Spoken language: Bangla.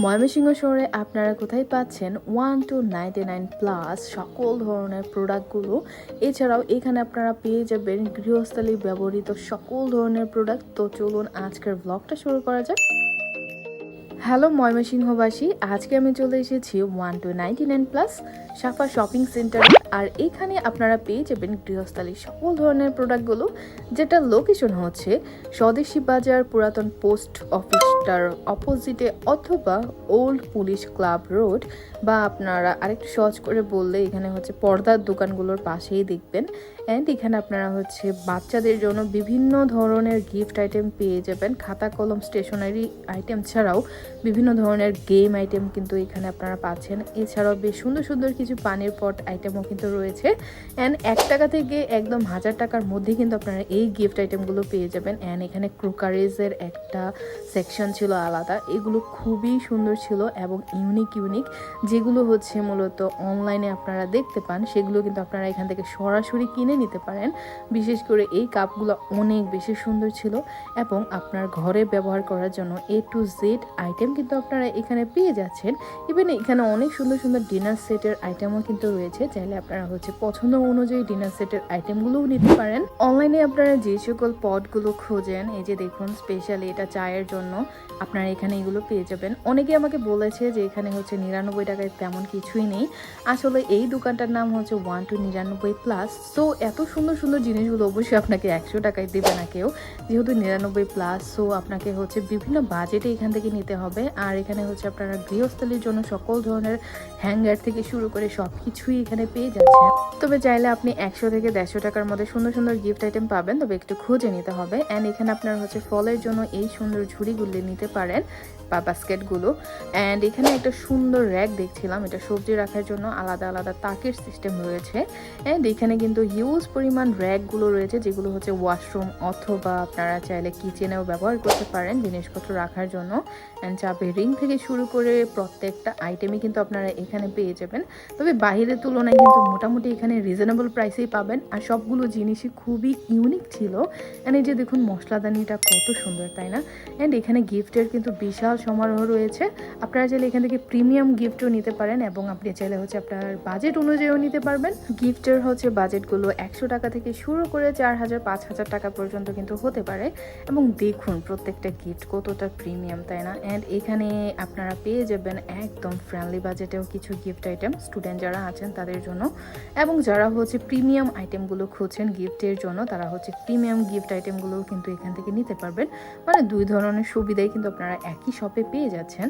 ময়মনসিংহ শহরে আপনারা কোথায় পাচ্ছেন 1 to 99+ সকল ধরনের প্রোডাক্টগুলো। এছাড়াও এখানে আপনারা পেয়ে যাবেন গৃহস্থালী ব্যবহৃত সকল ধরনের প্রোডাক্ট। তো চলুন আজকের ব্লগটা শুরু করা যাক। হ্যালো ময়মনসিংহবাসী, আজকে আমি চলে এসেছি 1 to 99+ সাফা শপিং সেন্টারে। আর এখানে আপনারা পেয়ে যাবেন গৃহস্থালী সকল ধরনের প্রোডাক্টগুলো, যেটা লোকেশন হচ্ছে স্বদেশী বাজার, পুরাতন পোস্ট অফিসটার অপোজিটে, অথবা ওল্ড পুলিশ ক্লাব রোড, বা আপনারা আরেকটু সহজ করে বললে এখানে হচ্ছে পর্দার দোকানগুলোর পাশেই দেখবেন। অ্যান্ড এখানে আপনারা হচ্ছে বাচ্চাদের জন্য বিভিন্ন ধরনের গিফট আইটেম পেয়ে যাবেন, খাতা কলম স্টেশনারি আইটেম ছাড়াও বিভিন্ন ধরনের গেম আইটেম কিন্তু এখানে আপনারা পাচ্ছেন। এছাড়াও বেশ সুন্দর সুন্দর কিছু পানির পট আইটেমও কিন্তু রয়েছে। অ্যান্ড 1 টাকা থেকে একদম 1000 টাকার মধ্যে কিন্তু আপনারা এই গিফট আইটেমগুলো পেয়ে যাবেন। অ্যান্ড এখানে ক্রোকারিজের একটা সেকশন ছিল আলাদা, এগুলো খুবই সুন্দর ছিল এবং ইউনিক যেগুলো হচ্ছে মূলত অনলাইনে আপনারা দেখতে পান, সেগুলো কিন্তু আপনারা এখান থেকে সরাসরি কিনে নিতে পারেন। বিশেষ করে এই কাপগুলো অনেক বেশি সুন্দর ছিল এবং আপনার ঘরে ব্যবহার করার জন্য A to Z আইটেম কিন্তু আপনারা এখানে পেয়ে যাচ্ছেন। ইভেন এখানে অনেক সুন্দর সুন্দর ডিনার সেটের আইটেমও কিন্তু রয়েছে, চাইলে আপনারা হচ্ছে পছন্দ অনুযায়ী ডিনার সেটের আইটেমগুলোও নিতে পারেন। অনলাইনে আপনারা যে সকল পটগুলো খোঁজেন, এই যে দেখুন স্পেশালি এটা চায়ের জন্য, আপনারা এখানে এগুলো পেয়ে যাবেন। অনেকে আমাকে বলেছে যে এখানে হচ্ছে 99 টাকায় তেমন কিছুই নেই। আসলে এই দোকানটার নাম হচ্ছে 1 to 99+। সো এত সুন্দর সুন্দর জিনিসগুলো অবশ্যই আপনাকে 100 টাকায় দেবে না কেউ, যেহেতু 99+। সো আপনাকে হচ্ছে বিভিন্ন বাজেটে এখান থেকে নিতে হবে। আর এখানে হচ্ছে আপনারা গৃহস্থলীর জন্য সকল ধরনের হ্যাঙ্গার থেকে শুরু করে সব কিছুই এখানে পেয়ে যাচ্ছেন। তবে চাইলে আপনি 100 থেকে 150 টাকার মধ্যে সুন্দর সুন্দর গিফট আইটেম পাবেন, তবে একটু খুঁজে নিতে হবে। অ্যান্ড এখানে আপনার হচ্ছে ফলের জন্য এই সুন্দর ঝুড়িগুলো নিতে পারেন বা বাস্কেটগুলো। অ্যান্ড এখানে একটা সুন্দর র্যাক দেখছিলাম, এটা সবজি রাখার জন্য আলাদা আলাদা তাকের সিস্টেম রয়েছে। অ্যান্ড এখানে কিন্তু হিউজ পরিমাণ র্যাকগুলো রয়েছে, যেগুলো হচ্ছে ওয়াশরুম অথবা আপনারা চাইলে কিচেনেও ব্যবহার করতে পারেন জিনিসপত্র রাখার জন্য। অ্যান্ড চাপের রিং থেকে শুরু করে প্রত্যেকটা আইটেমই কিন্তু আপনারা এখানে পেয়ে যাবেন। তবে বাহিরের তুলনায় কিন্তু মোটামুটি এখানে রিজনেবল প্রাইসেই পাবেন। আর সবগুলো জিনিসই খুবই ইউনিক ছিল। অ্যান্ড এই যে দেখুন মশলাদানিটা কত সুন্দর, তাই না? অ্যান্ড এখানে গিফটের কিন্তু বিশাল সমারোহ রয়েছে। আপনারা চাইলে এখান থেকে প্রিমিয়াম গিফটও নিতে পারেন এবং আপনি চাইলে হচ্ছে আপনার বাজেট অনুযায়ীও নিতে পারবেন। গিফটের হচ্ছে বাজেটগুলো 100 টাকা থেকে শুরু করে 4000 5000 টাকা পর্যন্ত কিন্তু হতে পারে। এবং দেখুন প্রত্যেকটা গিফট কতটা প্রিমিয়াম, তাই না? অ্যান্ড এখানে আপনারা পেয়ে যাবেন একদম ফ্রেন্ডলি বাজেটেও কিছু গিফট আইটেম স্টুডেন্ট যারা আছেন তাদের জন্য, এবং যারা হচ্ছে প্রিমিয়াম আইটেমগুলো খুঁজছেন গিফটের জন্য, তারা হচ্ছে প্রিমিয়াম গিফট আইটেমগুলোও কিন্তু এখান থেকে নিতে পারবেন। মানে দুই ধরনের সুবিধাই কিন্তু আপনারা একই শপে পেয়ে যাচ্ছেন।